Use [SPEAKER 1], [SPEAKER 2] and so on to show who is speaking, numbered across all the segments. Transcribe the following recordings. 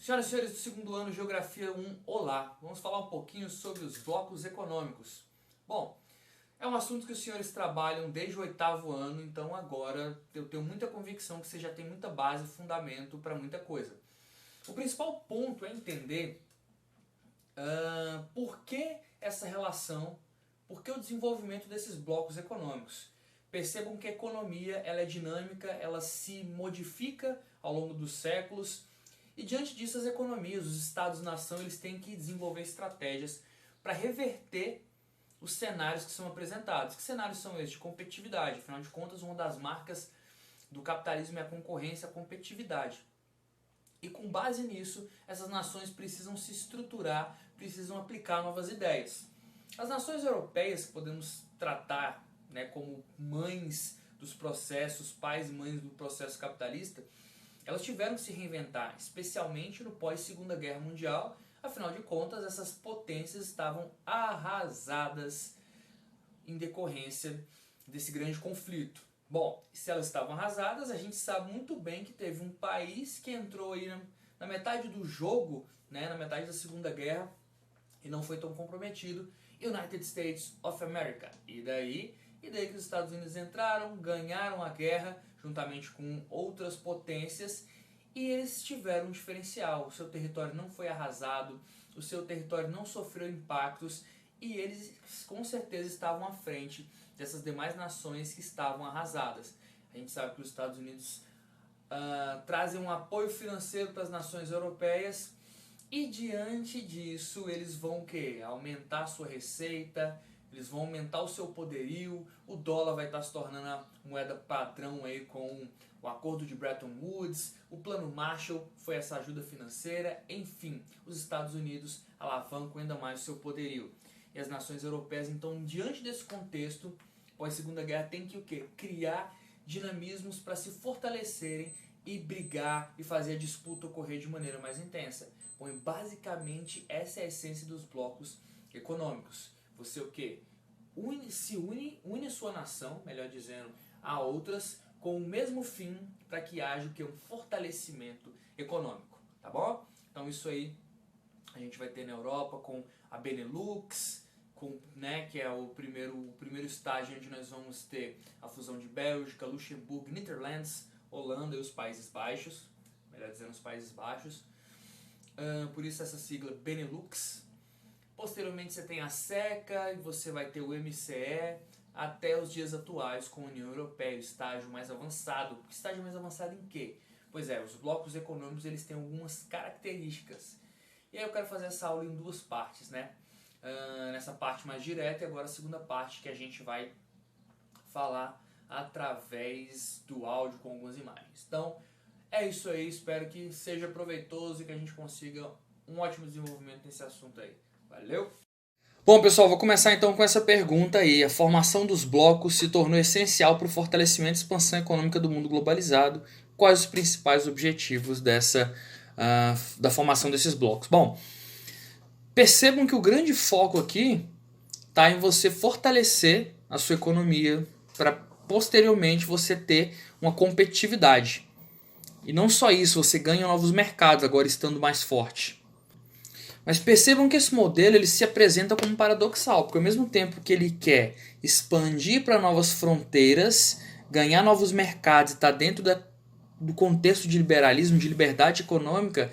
[SPEAKER 1] Senhoras e senhores do segundo ano, Geografia 1, olá! Vamos falar um pouquinho sobre os blocos econômicos. Bom, é um assunto que os senhores trabalham desde o oitavo ano, então agora eu tenho muita convicção que você já tem muita base e fundamento para muita coisa. O principal ponto é entender por que essa relação, por que o desenvolvimento desses blocos econômicos. Percebam que a economia ela é dinâmica, ela se modifica ao longo dos séculos. E diante disso, as economias, os estados-nação, eles têm que desenvolver estratégias para reverter os cenários que são apresentados. Que cenários são esses? De competitividade. Afinal de contas, uma das marcas do capitalismo é a concorrência, a competitividade. E com base nisso, essas nações precisam se estruturar, precisam aplicar novas ideias. As nações europeias, que podemos tratar como mães dos processos, pais e mães do processo capitalista, elas tiveram que se reinventar, especialmente no pós-Segunda Guerra Mundial. Afinal de contas, essas potências estavam arrasadas em decorrência desse grande conflito. Bom, se elas estavam arrasadas, a gente sabe muito bem que teve um país que entrou aí na metade do jogo, na metade da Segunda Guerra, e não foi tão comprometido, United States of America. E daí que os Estados Unidos entraram, ganharam a guerra, juntamente com outras potências, e eles tiveram um diferencial. O seu território não foi arrasado, o seu território não sofreu impactos, e eles com certeza estavam à frente dessas demais nações que estavam arrasadas. A gente sabe que os Estados Unidos trazem um apoio financeiro para as nações europeias, e diante disso eles vão aumentar a sua receita, eles vão aumentar o seu poderio, o dólar vai estar se tornando a moeda padrão aí com o acordo de Bretton Woods, o plano Marshall foi essa ajuda financeira, enfim, os Estados Unidos alavancam ainda mais o seu poderio. E as nações europeias, então, diante desse contexto, pós-Segunda Guerra, tem que criar dinamismos para se fortalecerem e brigar e fazer a disputa ocorrer de maneira mais intensa. Bom, basicamente essa é a essência dos blocos econômicos. Você une sua nação, melhor dizendo, a outras com o mesmo fim para que haja um fortalecimento econômico, tá bom? Então isso aí a gente vai ter na Europa com a Benelux, que é o primeiro estágio onde nós vamos ter a fusão de Bélgica, Luxemburgo, Netherlands, Holanda e os Países Baixos, melhor dizendo, os Países Baixos. Por isso essa sigla Benelux. Posteriormente você tem a SECA e você vai ter o MCE até os dias atuais com a União Europeia, o estágio mais avançado. Estágio mais avançado em quê? Pois é, os blocos econômicos eles têm algumas características. E aí eu quero fazer essa aula em duas partes, nessa parte mais direta e agora a segunda parte que a gente vai falar através do áudio com algumas imagens. Então é isso aí, espero que seja proveitoso e que a gente consiga um ótimo desenvolvimento nesse assunto aí. Valeu! Bom, pessoal, vou começar então com essa pergunta aí. A formação dos blocos se tornou essencial para o fortalecimento e expansão econômica do mundo globalizado. Quais os principais objetivos da formação desses blocos? Bom, percebam que o grande foco aqui está em você fortalecer a sua economia para posteriormente você ter uma competitividade. E não só isso, você ganha novos mercados agora estando mais forte. Mas percebam que esse modelo ele se apresenta como paradoxal, porque ao mesmo tempo que ele quer expandir para novas fronteiras, ganhar novos mercados e estar dentro do contexto de liberalismo, de liberdade econômica,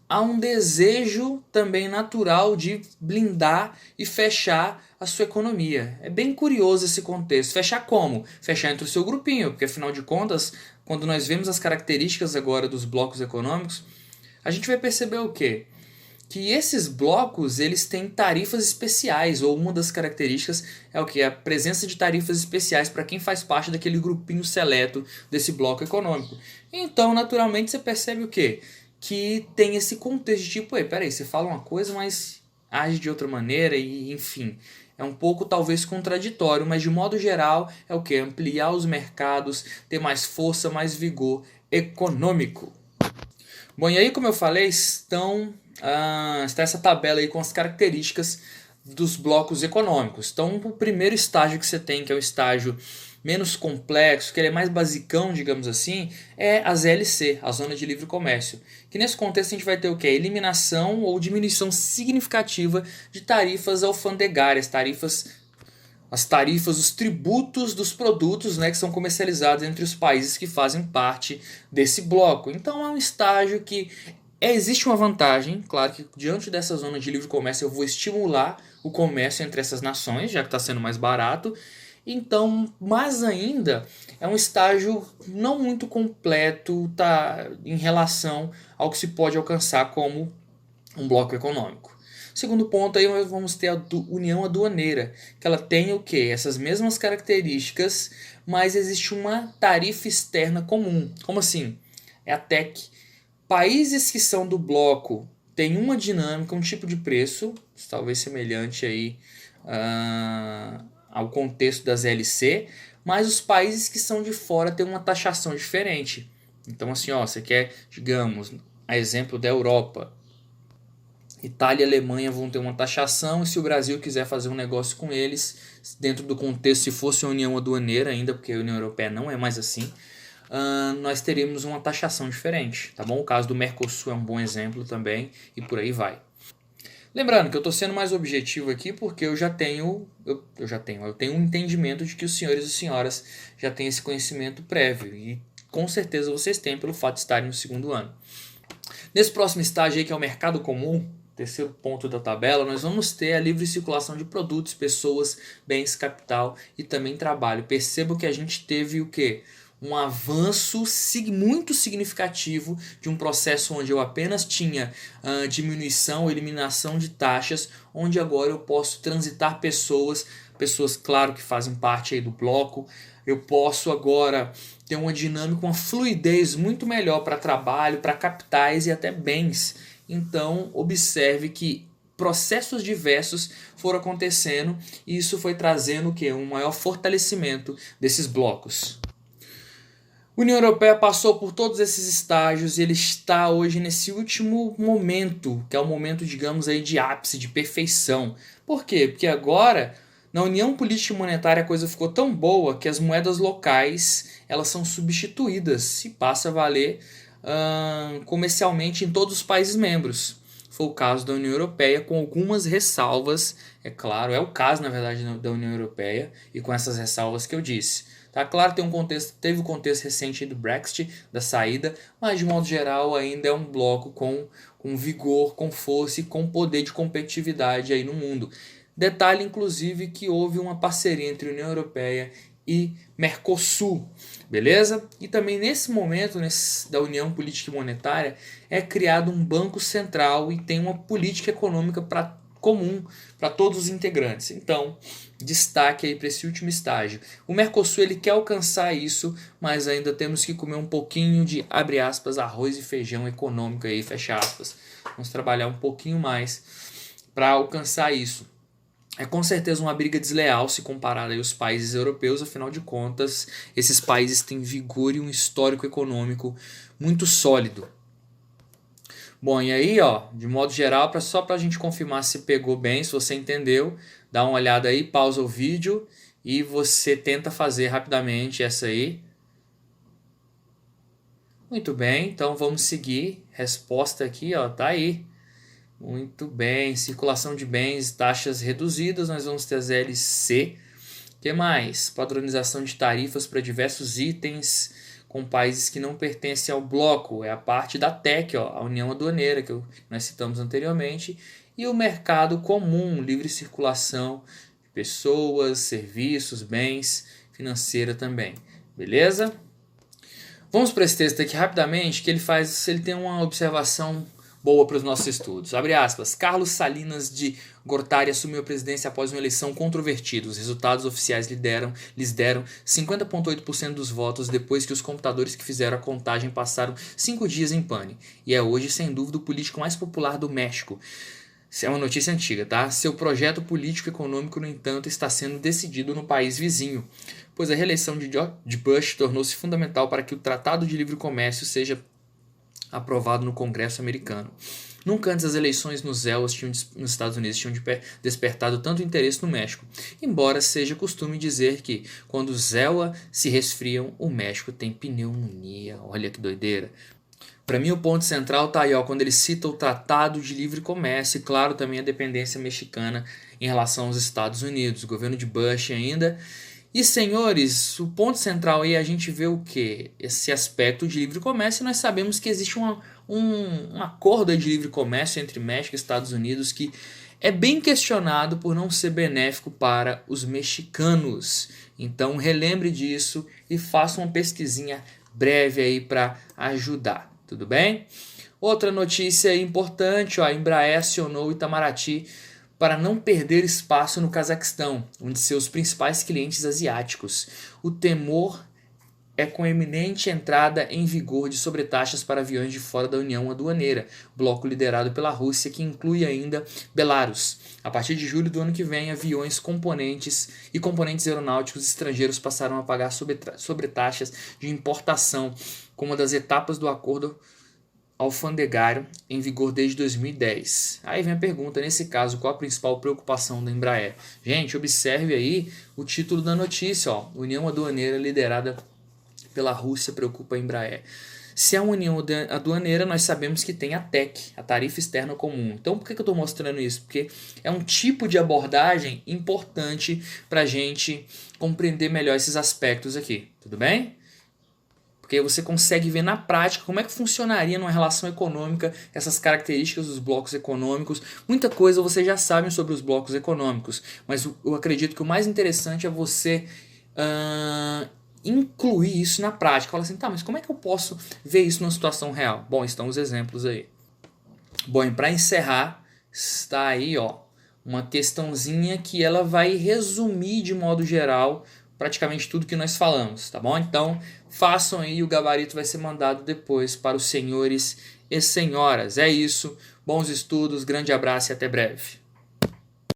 [SPEAKER 1] há um desejo também natural de blindar e fechar a sua economia. É bem curioso esse contexto. Fechar como? Fechar entre o seu grupinho, porque afinal de contas, quando nós vemos as características agora dos blocos econômicos, a gente vai perceber o quê? Que esses blocos eles têm tarifas especiais, ou uma das características é o que? A presença de tarifas especiais para quem faz parte daquele grupinho seleto desse bloco econômico. Então, naturalmente, você percebe o quê? Que tem esse contexto de tipo, peraí, você fala uma coisa, mas age de outra maneira, e enfim. É um pouco talvez contraditório, mas de modo geral é o quê? Ampliar os mercados, ter mais força, mais vigor econômico. Bom, e aí como eu falei, está essa tabela aí com as características dos blocos econômicos. Então o primeiro estágio que você tem, que é o estágio menos complexo, que ele é mais basicão, digamos assim, é a ZLC, a Zona de Livre Comércio. Que nesse contexto a gente vai ter o quê? Eliminação ou diminuição significativa de tarifas alfandegárias, as tarifas, os tributos dos produtos, né, que são comercializados entre os países que fazem parte desse bloco. Então é um estágio que existe uma vantagem, claro que diante dessa zona de livre comércio eu vou estimular o comércio entre essas nações, já que está sendo mais barato. Então, mas ainda é um estágio não muito completo, tá, em relação ao que se pode alcançar como um bloco econômico. Segundo ponto, aí nós vamos ter a união aduaneira, que ela tem o quê? Essas mesmas características, mas existe uma tarifa externa comum. Como assim? É a TEC. Países que são do bloco têm uma dinâmica, um tipo de preço, talvez semelhante aí, ao contexto das LC, mas os países que são de fora têm uma taxação diferente. Então assim, ó, você quer, digamos, a exemplo da Europa, Itália e Alemanha vão ter uma taxação, e se o Brasil quiser fazer um negócio com eles, dentro do contexto, se fosse a União Aduaneira ainda, porque a União Europeia não é mais assim, nós teríamos uma taxação diferente, tá bom? O caso do Mercosul é um bom exemplo também, e por aí vai. Lembrando que eu estou sendo mais objetivo aqui porque eu tenho um entendimento de que os senhores e senhoras já têm esse conhecimento prévio, e com certeza vocês têm pelo fato de estarem no segundo ano. Nesse próximo estágio aí, que é o mercado comum, terceiro ponto da tabela, nós vamos ter a livre circulação de produtos, pessoas, bens, capital e também trabalho. Perceba que a gente teve o quê? Um avanço muito significativo de um processo onde eu apenas tinha diminuição ou eliminação de taxas, onde agora eu posso transitar pessoas, claro, que fazem parte aí do bloco. Eu posso agora ter uma dinâmica, uma fluidez muito melhor para trabalho, para capitais e até bens. Então, observe que processos diversos foram acontecendo e isso foi trazendo o quê? Um maior fortalecimento desses blocos. A União Europeia passou por todos esses estágios e ele está hoje nesse último momento, que é o momento, digamos aí, de ápice, de perfeição. Por quê? Porque agora, na União Política e Monetária, a coisa ficou tão boa que as moedas locais elas são substituídas e passa a valer comercialmente em todos os países membros. Foi o caso da União Europeia, com algumas ressalvas, é claro, é o caso na verdade da União Europeia, e com essas ressalvas que eu disse. Tá claro, teve o contexto recente do Brexit, da saída, mas de modo geral ainda é um bloco com vigor, com força e com poder de competitividade aí no mundo. Detalhe inclusive que houve uma parceria entre a União Europeia e Mercosul, beleza? E também nesse momento da União Política e Monetária é criado um banco central e tem uma política econômica comum para todos os integrantes. Então, destaque aí para esse último estágio. O Mercosul ele quer alcançar isso, mas ainda temos que comer um pouquinho de, abre aspas, arroz e feijão econômico aí, fecha aspas. Vamos trabalhar um pouquinho mais para alcançar isso. É com certeza uma briga desleal se comparar aí os países europeus, afinal de contas, esses países têm vigor e um histórico econômico muito sólido. Bom, e aí, ó, de modo geral, só para a gente confirmar se pegou bem, se você entendeu, dá uma olhada aí, pausa o vídeo e você tenta fazer rapidamente essa aí. Muito bem, então vamos seguir. Resposta aqui, ó, tá aí. Muito bem, circulação de bens, taxas reduzidas, nós vamos ter as LC. O que mais? Padronização de tarifas para diversos itens com países que não pertencem ao bloco. É a parte da TEC, ó, a União Aduaneira, que nós citamos anteriormente. E o mercado comum, livre circulação de pessoas, serviços, bens, financeira também. Beleza? Vamos para esse texto aqui rapidamente, que ele tem uma observação boa para os nossos estudos. Abre aspas. Carlos Salinas de Gortari assumiu a presidência após uma eleição controvertida. Os resultados oficiais lhes deram 50,8% dos votos depois que os computadores que fizeram a contagem passaram 5 dias em pane. E é hoje, sem dúvida, o político mais popular do México. Isso é uma notícia antiga, tá? Seu projeto político-econômico, no entanto, está sendo decidido no país vizinho, pois a reeleição de George Bush tornou-se fundamental para que o Tratado de Livre Comércio seja aprovado no Congresso americano.
[SPEAKER 2] Nunca antes as eleições nos Estados Unidos tinham despertado tanto interesse no México, embora seja costume dizer que quando os ZEWA se resfriam, o México tem pneumonia. Olha que doideira. Para mim o ponto central tá aí, ó, quando ele cita o Tratado de Livre Comércio e claro também a dependência mexicana em relação aos Estados Unidos, o governo de Bush ainda. E senhores, o ponto central aí a gente vê o que? Esse aspecto de livre comércio, e nós sabemos que existe um acordo de livre comércio entre México e Estados Unidos que é bem questionado por não ser benéfico para os mexicanos. Então relembre disso e faça uma pesquisinha breve aí para ajudar, tudo bem? Outra notícia importante, ó, a Embraer acionou o Itamaraty para não perder espaço no Cazaquistão, um de seus principais clientes asiáticos. O temor é com a iminente entrada em vigor de sobretaxas para aviões de fora da União Aduaneira, bloco liderado pela Rússia, que inclui ainda Belarus. A partir de julho do ano que vem, aviões, componentes aeronáuticos estrangeiros passarão a pagar sobretaxas de importação, como uma das etapas do acordo alfandegário em vigor desde 2010. Aí vem a pergunta, nesse caso, qual a principal preocupação da Embraer? Gente, observe aí o título da notícia, ó, União Aduaneira liderada pela Rússia preocupa a Embraer. Se é uma união aduaneira, nós sabemos que tem a TEC, a Tarifa Externa Comum. Então, por que eu estou mostrando isso? Porque é um tipo de abordagem importante para a gente compreender melhor esses aspectos aqui, tudo bem? Porque você consegue ver na prática como é que funcionaria numa relação econômica essas características dos blocos econômicos. Muita coisa vocês já sabem sobre os blocos econômicos, mas eu acredito que o mais interessante é você incluir isso na prática. Fala assim, tá, mas como é que eu posso ver isso numa situação real? Bom, estão os exemplos aí. Bom, e para encerrar, está aí ó, uma questãozinha que ela vai resumir de modo geral praticamente tudo que nós falamos, tá bom? Então, façam aí, o gabarito vai ser mandado depois para os senhores e senhoras. É isso, bons estudos, grande abraço e até breve.